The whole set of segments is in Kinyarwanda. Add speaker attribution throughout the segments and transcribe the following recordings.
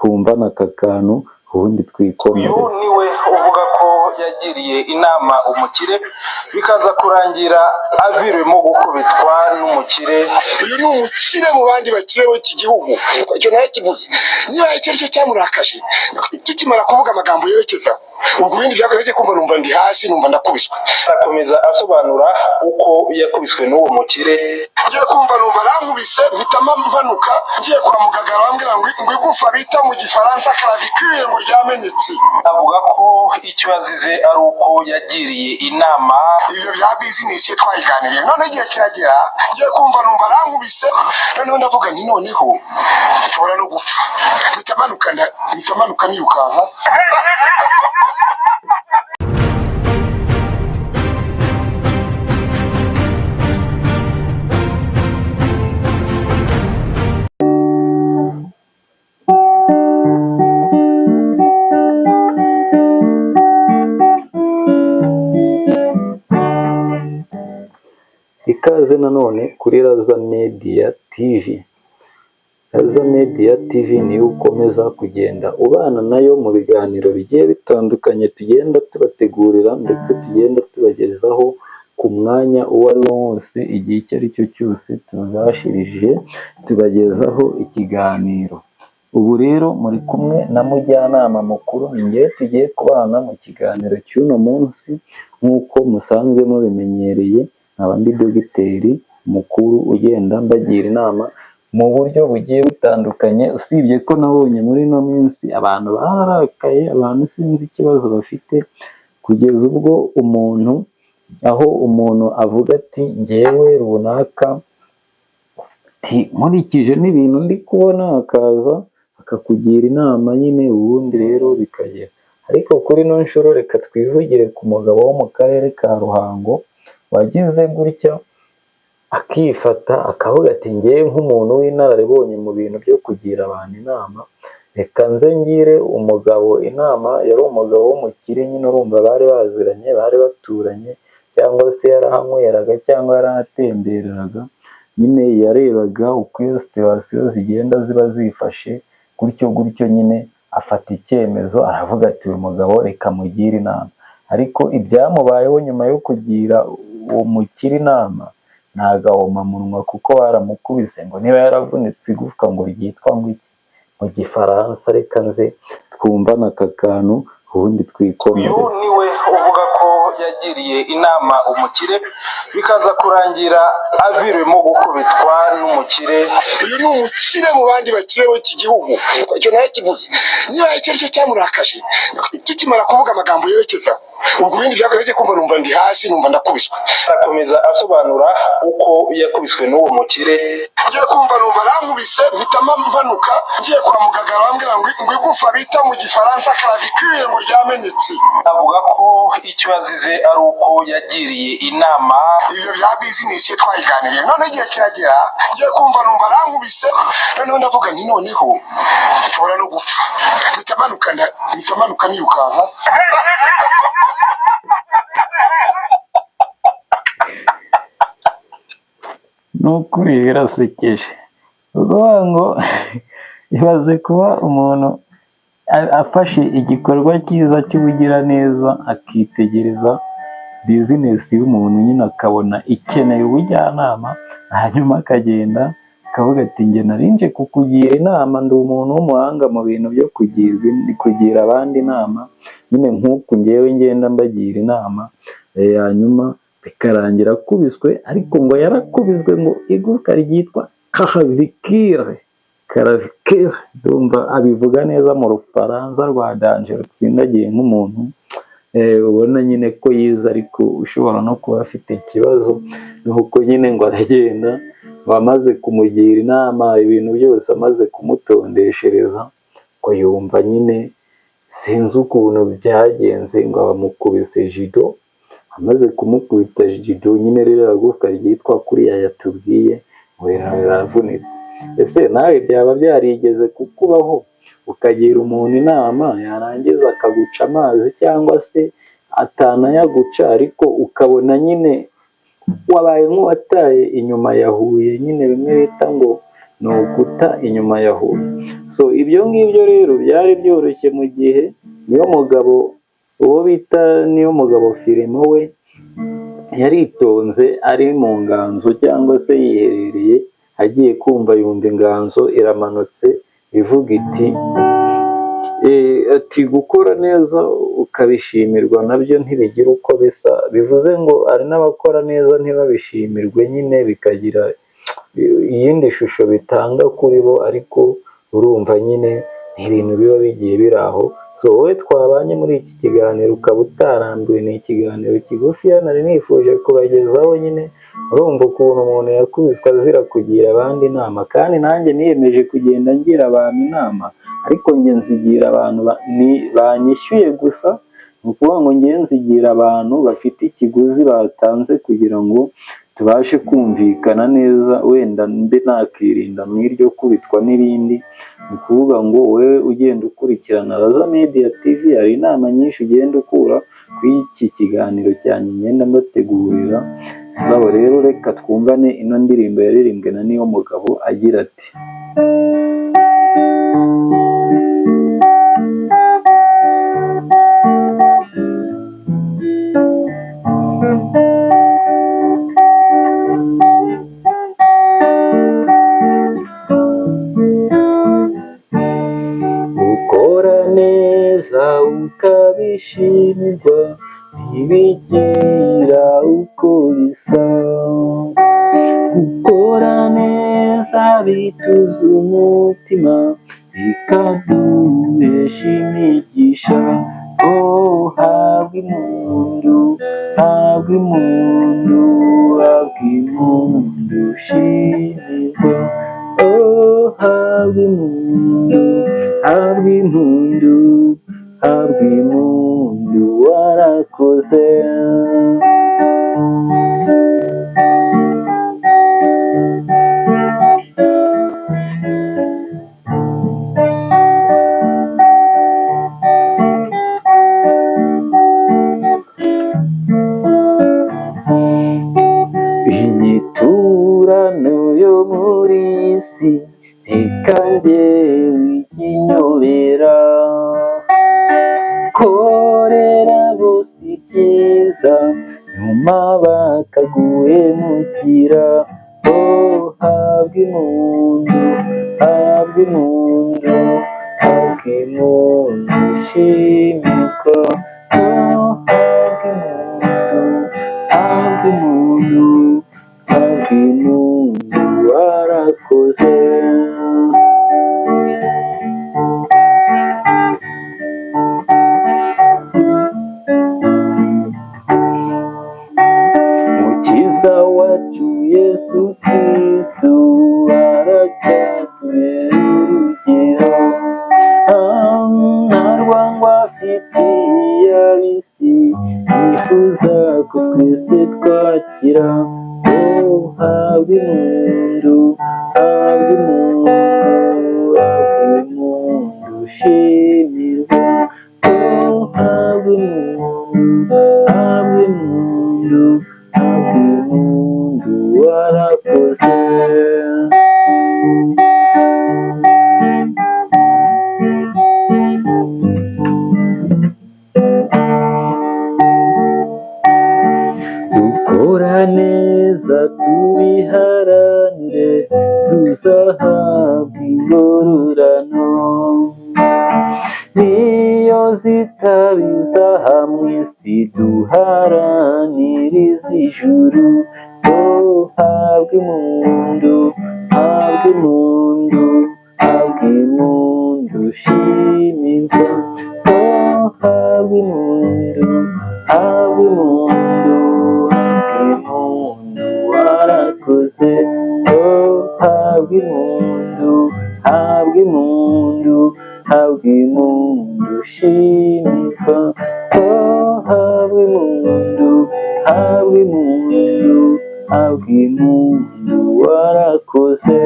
Speaker 1: twumvana aka kantu ubundi twikomere.
Speaker 2: Uyu niwe uvuga ko yagiriye inama umukire bikaza kurangira aviremo gukubitwa n'umukire.
Speaker 3: Uyu ni umukire mu bandi bakire b'iki gihugu, icyo nawe kivuze. Niba icyo aricyo cyamurakaje tukimara kuvuga amagambo yerekeza ubwo ibindi byakoze kumva numva ndi hasi, numva ndakubiswe.
Speaker 2: Akomeza asobanura uko yakubiswe n'uwo mukire.
Speaker 3: Ngiye kumva numva arankubise mpita mpanuka, ngiye kwa muganga arambwira ngo igufa bita mu gifaransa clavicle ngo ryamenetse.
Speaker 2: Avuga ko icyo yazize ari uko yagiriye inama.
Speaker 3: Ibyo bya business ye twayiganiriye, none igihe kiragera ngiye kumva numva arankubise, noneho ndavuga nti noneho nshobora no gupfa. Mpita manuka nirukanka.
Speaker 1: Ikaze nanone kuri Raza Media TV. Raza Media TV niyo ukomeza kugenda ubana nayo mu biganiro bigiye bitandukanye tugenda tubategurira ndetse tugenda tubagezaho ku mwanya uwo ari wo wose, igihe icyo ari cyo cyose tubashirije tubagezaho ikiganiro. Ubu rero muri kumwe na mujyanama mukuru, ngiye tugiye kubana mu kiganiro cy'uno munsi nk'uko musanzwe mubimenyereye. Abandi dogiteri mukuru ugenda mbagira inama mu buryo bugiye butandukanye, usibye ko nabonye muri ino minsi abantu bararakaye, abantu sinzi ikibazo bafite, kugeza ubwo umuntu avuga ati njyewe runaka nkurikije n'ibintu ndi kubona, akaza akakugira inama nyine, ubundi rero bikagera. Ariko kuri ino nshuro reka twivugire ku mugabo wo mu karere ka Ruhango wagize gutya akifata akavuga ati ngewe nk'umuntu w'inararibonye mu bintu byo kugira abantu inama, reka nze ngire umugabo inama. Yari umugabo w'umukire nyine, urumva bari baziranye, bari baturanye, cyangwa se yarahanyweraga cyangwa yarahatembereraga, nyine yarebaga uko iyo situwasiyo zigenda ziba zifashe gutyo nyine afata icyemezo, aravuga ati uyu mugabo reka mugire inama. Ariko ibyamubayeho nyuma yo kugira uwo mukire inama ni agahomamunwa, kuko baramukubise ngo niba yaravunitse igufwa ngo ryitwa ngo iki mu gifaransa. Reka nze twumvana aka kantu ubundi twikomere.
Speaker 2: Uyu niwe uvuga ko yagiriye inama umukire bikaza kurangira aviremo gukubitwa n'umukire.
Speaker 3: Uyu ni umukire mu bandi bakire b'iki gihugu, icyo nawe kivuze. Niba icyo aricyo cyamurakaje tukimara kuvuga amagambo yerekeza ubwo ibindi byakoze kumva numva ndi hasi, numva ndakubiswe.
Speaker 2: Akomeza asobanura uko yakubiswe n'uwo mukire.
Speaker 3: Ngiye kumva numva arankubise mpita mpanuka, ngiye kwa muganga arambwira ngo igufa bita mu gifaransa clavicle ngo ryamenetse.
Speaker 2: Avuga ko icyo yazize ari uko yagiriye inama.
Speaker 3: Ibyo bya business ye twayiganiriye, none igihe kiragera ngiye kumva numva arankubise, noneho ndavuga nti noneho nshobora no gupfa. Mpita manuka nirukanka.
Speaker 1: N'ukuri birasekeje, ukuvuga ngo ibaze kuba umuntu afashe igikorwa cyiza cy'ubugiraneza akitegereza bizinesi y'umuntu nyine, akabona ikeneye ubujyanama, hanyuma akagenda akavuga ati njye narinje kukugira inama, ndi umuntu w'umuhanga mu bintu byo kugira abandi inama, nyine nk'uku ngewe ngenda mbagira inama, hanyuma bikarangira akubiswe. Ariko ngo yarakubiswe ngo igufwa ryitwa clavicle, ndumva abivuga neza mu rufaransa rwa danje rutsindagiye, nk'umuntu ubona nyine ko yize ariko ushobora no kuba afite ikibazo. Nuko nyine ngo aragenda, bamaze kumugira inama ibintu byose, amaze kumutondeshereza, ngo yumva nyine sinzi ukuntu byagenze, ngo bamukubise jido. Amaze kumukubita jido nyine rero agufwa ryitwa kuriya yatubwiye ngo yaravunitse. Ese nawe byaba byarigeze kukubaho ukagira umuntu inama, yarangiza akaguca amazi cyangwa se atanayaguca, ariko ukabona nyine wabaye nk'uwataye inyuma yahuye, nyine bimwe bita ngo ni uguta inyuma ya Huye. So ibyo ngibyo rero byari byoroshye mu gihe Niyomugabo, uwo bita Niyomugabo Filimo we yaritonze ari mu nganzo cyangwa se yiherereye, agiye kumva yumva inganzo iramanutse ivuga iti ati gukora neza ukabishimirwa nabyo ntibigira uko bisa, bivuze ngo hari n'abakora neza ntibabishimirwe, nyine bikagira iyindi shusho bitanga kuri bo, ariko urumva nyine ni ibintu biba bigiye biri aho. So wowe twabanye muri iki kiganiro ukaba utarambiwe, ni ikiganiro kigufi nari nifuje kubagezaho, nyine urumva ukuntu umuntu yakubitwa azira kugira abandi inama, kandi nanjye niyemeje kugenda ngira abantu inama, ariko njye nzigira abantu banyishyuye gusa, ni ukuvuga ngo njye nzigira abantu bafite ikiguzi batanze kugira ngo tubashe kumvikana neza, wenda mbe nakirinda mu iryo kubitwa n'irindi. Ni ukuvuga ngo wowe ugenda ukurikirana Raza Media TV, hari inama nyinshi ugenda ukura kuri iki kiganiro cyanjye ngenda mbategurira. Sabo rero reka twumvane ino ndirimbo yaririmbwe na Niyomugabo agira ati ukora neza ukabishimirwa ntibigira uko bisa, gukora neza bituza umutima bikaduhesha imigisha. Oh, habwa impundu, habwa impundu, habwa impundu, shimirwa. Oh, habwa impundu, habwa impundu, habwa impundu, warakoze. Inyiturano yo muri isi ntikange ikinyobera, korera bose ibyiza nyuma bakaguhemukira. Oh, habwa impundu, habwa impundu, habwa impundu, shimirwa. Oh, habwa impundu, habwa impundu, warakoze. Mukiza wacu Yesu Kristo aracyatubera urugero, nta rwangwa afitiye ab'isi, yifuza ko twese twakira. Oh, habwa impundu, habwa impundu, habwa impundu, shimirwa. Oh, habwa impundu, habwa impundu, habwa impundu, warakoze. Dukora neza tubiharanire, tuzahabwa ingororano, niyo zitabiza hamwe si duharanire iz'ijuru. Oh, habwa impundu, habwa impundu, habwa impundu, shimirwa. Oh, habwa impundu, habwa impundu, habwa impundu, warakoze. Oh, habwa impundu, habwa impundu, habwa impundu, shimirwa. Oh, habwa impundu, habwa impundu, habwa impundu, warakoze.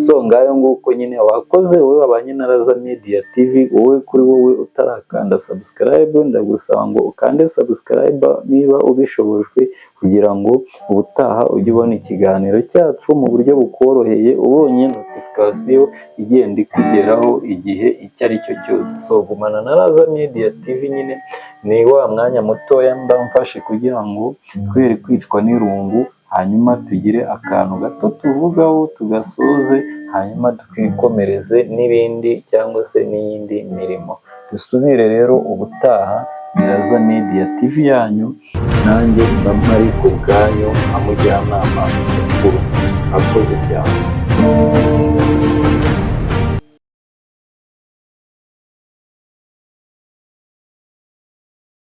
Speaker 1: So ngayo nguko nyine wakoze wowe wabanye na Raza Media TV. Wowe kuri wowe utarakanda subscribe, ndagusaba ngo ukande subscribe niba ubishobojwe, kugira ngo ubutaha ujye ubona ikiganiro cyacu mu buryo bukoroheye, ubonye notification igenda ikugeraho igihe icyo ari cyo cyose. So gumana na Raza Media TV, nyine ni wa mwanya mutoya mba mfashe kugira ngo twere kwicwa n'irungu, hanyuma tugire akantu gato tuvugaho tugasoze, hanyuma twikomereze n'ibindi cyangwa se n'iyindi mirimo. Dusubire rero ubutaha. Raza Media TV yanyu, nanjye mba mpari ku bwanyu nka mujyanama mukuru. Akoze cyane.